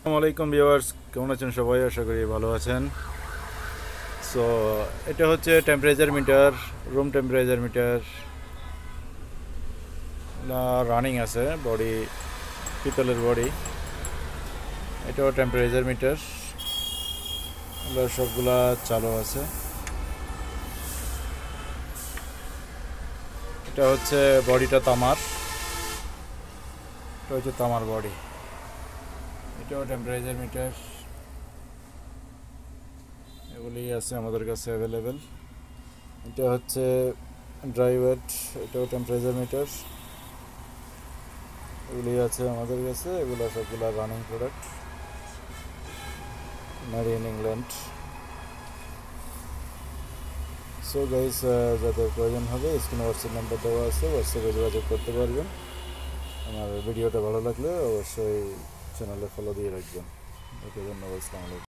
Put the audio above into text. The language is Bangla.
আসসালামু আলাইকুম ভিউয়ার্স, কেমন আছেন সবাই? আশা করি ভালো আছেন। সো এটা হচ্ছে temperature metre, room temperature metre running আছে, বডি পিতলের বডি। এটাও টেম্পারেচার মিটার, সবগুলা চালু আছে। এটা হচ্ছে বডিটা তামার, এটা হচ্ছে তামার বডি। এটাও টেম্পারেচার মিটার, এগুলি আছে আমাদের কাছে অ্যাভেলেবেল। এটা হচ্ছে ড্রাই ওয়েট, এটাও টেম্পারেচার মিটার, এগুলি আছে আমাদের কাছে। এগুলো সবগুলো running product, made in England. So guys, যাদের প্রয়োজন হবে স্ক্রিনে হোয়াটসঅ্যাপ নাম্বার দেওয়া আছে, হোয়াটসঅ্যাপে যোগাযোগ করতে পারবেন। আমার ভিডিওটা ভালো লাগলে অবশ্যই চ্যানেলে ফলো দিয়ে রাখবেন। ওকে, ধন্যবাদ। আসসালামু আলাইকুম।